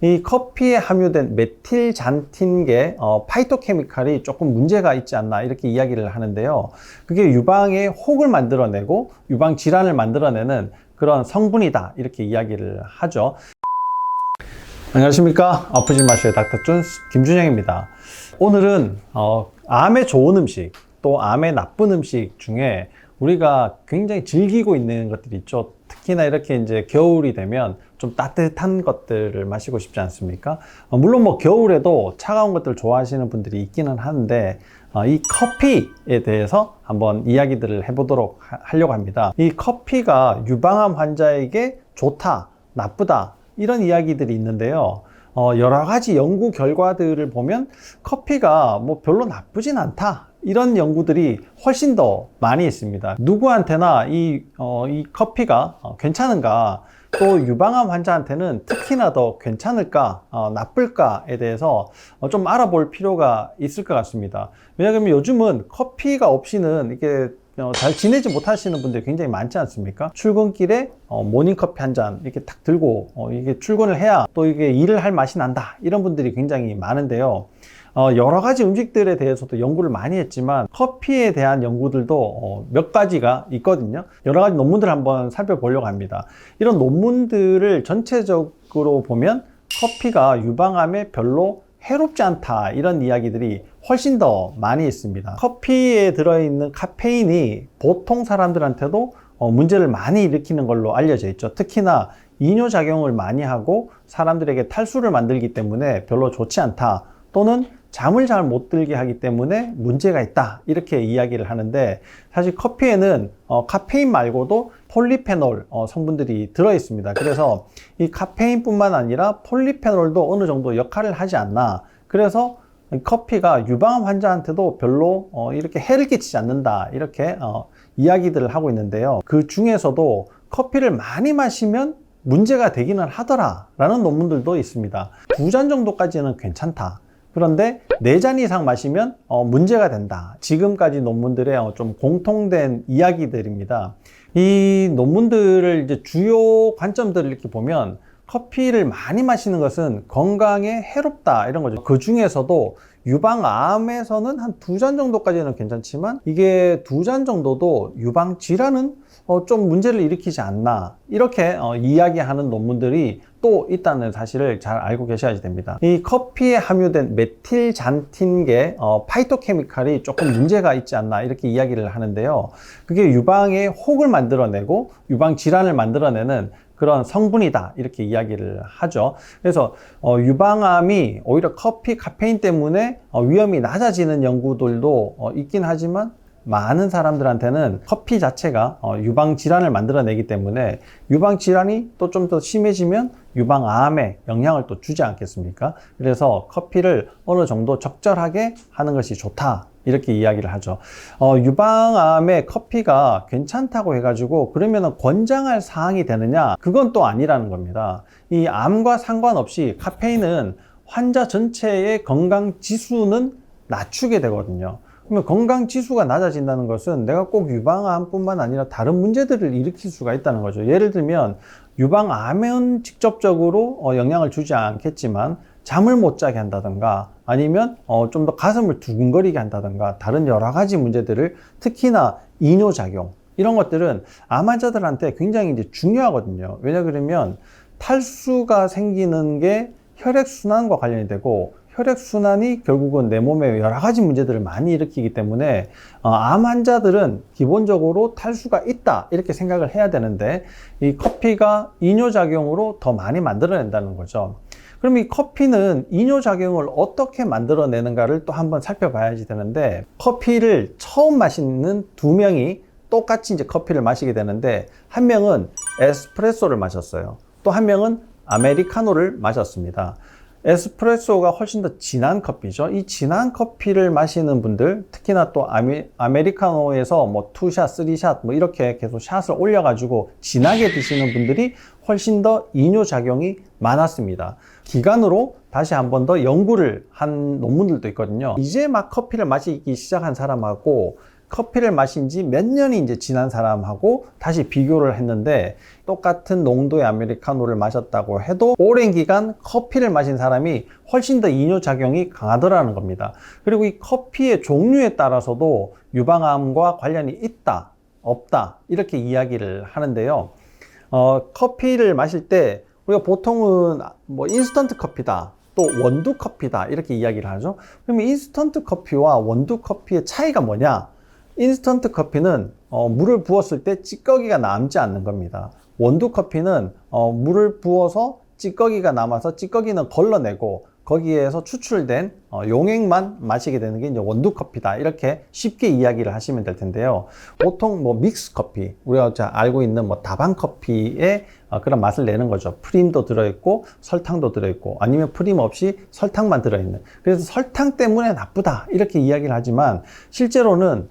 이 커피에 함유된 메틸잔틴계 파이토케미칼이 조금 문제가 있지 않나 이렇게 이야기를 하는데요. 그게 유방에 혹을 만들어내고 유방 질환을 만들어내는 그런 성분이다 이렇게 이야기를 하죠. 안녕하십니까, 아프지 마쇼의 닥터준 김준영입니다. 오늘은 암에 좋은 음식 또 암에 나쁜 음식 중에 우리가 굉장히 즐기고 있는 것들이 있죠. 특히나 이렇게 이제 겨울이 되면 좀 따뜻한 것들을 마시고 싶지 않습니까? 물론 뭐 겨울에도 차가운 것들 좋아하시는 분들이 있기는 하는데 이 커피에 대해서 한번 이야기들을 해보도록 하려고 합니다. 이 커피가 유방암 환자에게 좋다, 나쁘다 이런 이야기들이 있는데요. 여러 가지 연구 결과들을 보면 커피가 뭐 별로 나쁘진 않다 이런 연구들이 훨씬 더 많이 있습니다. 누구한테나 이 커피가 괜찮은가, 또 유방암 환자한테는 특히나 더 괜찮을까, 나쁠까에 대해서 좀 알아볼 필요가 있을 것 같습니다. 왜냐하면 요즘은 커피가 없이는 이게 잘 지내지 못하시는 분들이 굉장히 많지 않습니까? 출근길에 모닝커피 한 잔 이렇게 딱 들고 이게 출근을 해야 또 이게 일을 할 맛이 난다 이런 분들이 굉장히 많은데요. 여러 가지 음식들에 대해서도 연구를 많이 했지만 커피에 대한 연구들도 몇 가지가 있거든요. 여러 가지 논문들을 한번 살펴보려고 합니다. 이런 논문들을 전체적으로 보면 커피가 유방암에 별로 해롭지 않다 이런 이야기들이 훨씬 더 많이 있습니다. 커피에 들어있는 카페인이 보통 사람들한테도 문제를 많이 일으키는 걸로 알려져 있죠. 특히나 이뇨작용을 많이 하고 사람들에게 탈수를 만들기 때문에 별로 좋지 않다, 또는 잠을 잘 못 들게 하기 때문에 문제가 있다 이렇게 이야기를 하는데, 사실 커피에는 카페인 말고도 폴리페놀 성분들이 들어 있습니다. 그래서 이 카페인뿐만 아니라 폴리페놀도 어느 정도 역할을 하지 않나, 그래서 커피가 유방암 환자한테도 별로 이렇게 해를 끼치지 않는다 이렇게 이야기들을 하고 있는데요. 그 중에서도 커피를 많이 마시면 문제가 되기는 하더라 라는 논문들도 있습니다. 2잔 정도까지는 괜찮다, 그런데 4잔 이상 마시면 문제가 된다. 지금까지 논문들의 좀 공통된 이야기들입니다. 이 논문들을 이제 주요 관점들을 이렇게 보면 커피를 많이 마시는 것은 건강에 해롭다 이런 거죠. 그 중에서도 유방암에서는 한 2잔 정도까지는 괜찮지만 이게 2잔 정도도 유방 질환은 좀 문제를 일으키지 않나 이렇게 이야기하는 논문들이 또 있다는 사실을 잘 알고 계셔야 됩니다. 이 커피에 함유된 메틸잔틴계 파이토케미칼이 조금 문제가 있지 않나 이렇게 이야기를 하는데요. 그게 유방에 혹을 만들어내고 유방 질환을 만들어내는 그런 성분이다 이렇게 이야기를 하죠. 그래서 유방암이 오히려 커피 카페인 때문에 위험이 낮아지는 연구들도 있긴 하지만 많은 사람들한테는 커피 자체가 유방 질환을 만들어내기 때문에 유방 질환이 또 좀 더 심해지면 유방암에 영향을 또 주지 않겠습니까? 그래서 커피를 어느 정도 적절하게 하는 것이 좋다 이렇게 이야기를 하죠. 유방암에 커피가 괜찮다고 해가지고 그러면은 권장할 사항이 되느냐? 그건 또 아니라는 겁니다. 이 암과 상관없이 카페인은 환자 전체의 건강 지수는 낮추게 되거든요. 그러면 건강 지수가 낮아진다는 것은 내가 꼭 유방암뿐만 아니라 다른 문제들을 일으킬 수가 있다는 거죠. 예를 들면 유방암은 직접적으로 영향을 주지 않겠지만 잠을 못 자게 한다든가 아니면 좀 더 가슴을 두근거리게 한다든가 다른 여러 가지 문제들을, 특히나 이뇨작용 이런 것들은 암 환자들한테 굉장히 이제 중요하거든요. 왜냐 그러면 탈수가 생기는 게 혈액순환과 관련이 되고 혈액순환이 결국은 내 몸에 여러 가지 문제들을 많이 일으키기 때문에 암 환자들은 기본적으로 탈수가 있다 이렇게 생각을 해야 되는데, 이 커피가 이뇨작용으로 더 많이 만들어낸다는 거죠. 그럼 이 커피는 이뇨작용을 어떻게 만들어내는가를 또 한번 살펴봐야지 되는데, 커피를 처음 마시는 2명이 똑같이 이제 커피를 마시게 되는데, 한 명은 에스프레소를 마셨어요. 또 한 명은 아메리카노를 마셨습니다. 에스프레소가 훨씬 더 진한 커피죠. 이 진한 커피를 마시는 분들, 특히나 또 아메리카노에서 뭐 2샷, 3샷 뭐 이렇게 계속 샷을 올려가지고 진하게 드시는 분들이 훨씬 더 이뇨작용이 많았습니다. 기간으로 다시 한 번 더 연구를 한 논문들도 있거든요. 이제 막 커피를 마시기 시작한 사람하고 커피를 마신 지 몇 년이 이제 지난 사람하고 다시 비교를 했는데 똑같은 농도의 아메리카노를 마셨다고 해도 오랜 기간 커피를 마신 사람이 훨씬 더 이뇨작용이 강하더라는 겁니다. 그리고 이 커피의 종류에 따라서도 유방암과 관련이 있다, 없다 이렇게 이야기를 하는데요. 커피를 마실 때 우리가 보통은 뭐 인스턴트 커피다, 또 원두 커피다 이렇게 이야기를 하죠. 그러면 인스턴트 커피와 원두 커피의 차이가 뭐냐? 인스턴트 커피는 물을 부었을 때 찌꺼기가 남지 않는 겁니다. 원두 커피는 물을 부어서 찌꺼기가 남아서 찌꺼기는 걸러내고 거기에서 추출된 용액만 마시게 되는 게 이제 원두 커피다 이렇게 쉽게 이야기를 하시면 될 텐데요. 보통 뭐 믹스 커피, 우리가 알고 있는 뭐 다방 커피의 그런 맛을 내는 거죠. 프림도 들어있고 설탕도 들어있고 아니면 프림 없이 설탕만 들어있는, 그래서 설탕 때문에 나쁘다 이렇게 이야기를 하지만 실제로는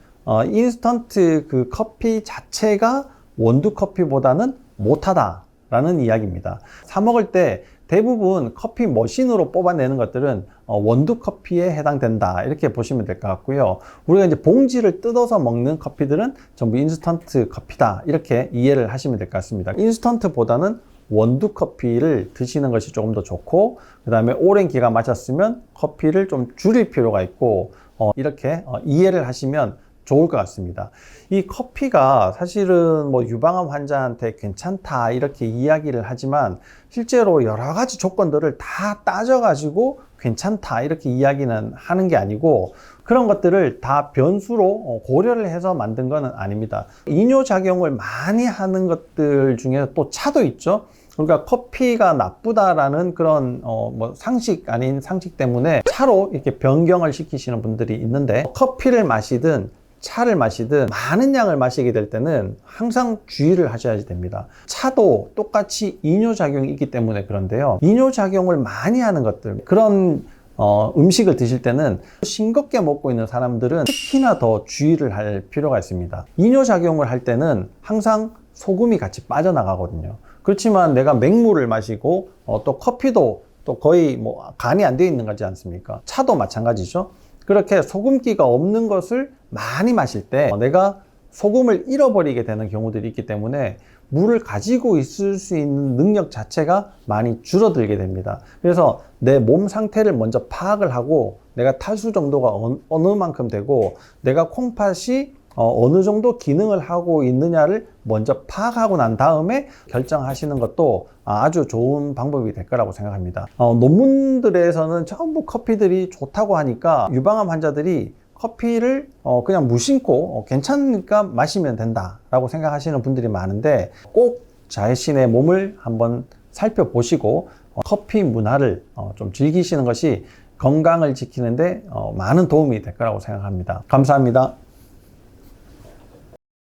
인스턴트 그 커피 자체가 원두 커피보다는 못하다라는 이야기입니다. 사 먹을 때 대부분 커피 머신으로 뽑아내는 것들은 원두 커피에 해당된다 이렇게 보시면 될 것 같고요. 우리가 이제 봉지를 뜯어서 먹는 커피들은 전부 인스턴트 커피다 이렇게 이해를 하시면 될 것 같습니다. 인스턴트보다는 원두 커피를 드시는 것이 조금 더 좋고, 그 다음에 오랜 기간 마셨으면 커피를 좀 줄일 필요가 있고 이렇게 이해를 하시면 좋을 것 같습니다. 이 커피가 사실은 뭐 유방암 환자한테 괜찮다 이렇게 이야기를 하지만 실제로 여러 가지 조건들을 다 따져가지고 괜찮다 이렇게 이야기는 하는 게 아니고 그런 것들을 다 변수로 고려를 해서 만든 것은 아닙니다. 이뇨작용을 많이 하는 것들 중에 또 차도 있죠. 그러니까 커피가 나쁘다라는 그런 뭐 상식 아닌 상식 때문에 차로 이렇게 변경을 시키시는 분들이 있는데, 커피를 마시든 차를 마시든 많은 양을 마시게 될 때는 항상 주의를 하셔야 됩니다. 차도 똑같이 이뇨작용이 있기 때문에 그런데요. 이뇨작용을 많이 하는 것들, 그런 음식을 드실 때는 싱겁게 먹고 있는 사람들은 특히나 더 주의를 할 필요가 있습니다. 이뇨작용을 할 때는 항상 소금이 같이 빠져나가거든요. 그렇지만 내가 맹물을 마시고 또 커피도 또 거의 뭐 간이 안 되어 있는 거지 않습니까? 차도 마찬가지죠. 그렇게 소금기가 없는 것을 많이 마실 때 내가 소금을 잃어버리게 되는 경우들이 있기 때문에 물을 가지고 있을 수 있는 능력 자체가 많이 줄어들게 됩니다. 그래서 내 몸 상태를 먼저 파악을 하고 내가 탈수 정도가 어느 만큼 되고 내가 콩팥이 어느 정도 기능을 하고 있느냐를 먼저 파악하고 난 다음에 결정하시는 것도 아주 좋은 방법이 될 거라고 생각합니다. 논문들에서는 전부 커피들이 좋다고 하니까 유방암 환자들이 커피를 그냥 무심코 괜찮으니까 마시면 된다라고 생각하시는 분들이 많은데, 꼭 자신의 몸을 한번 살펴보시고 커피 문화를 좀 즐기시는 것이 건강을 지키는데 많은 도움이 될 거라고 생각합니다. 감사합니다.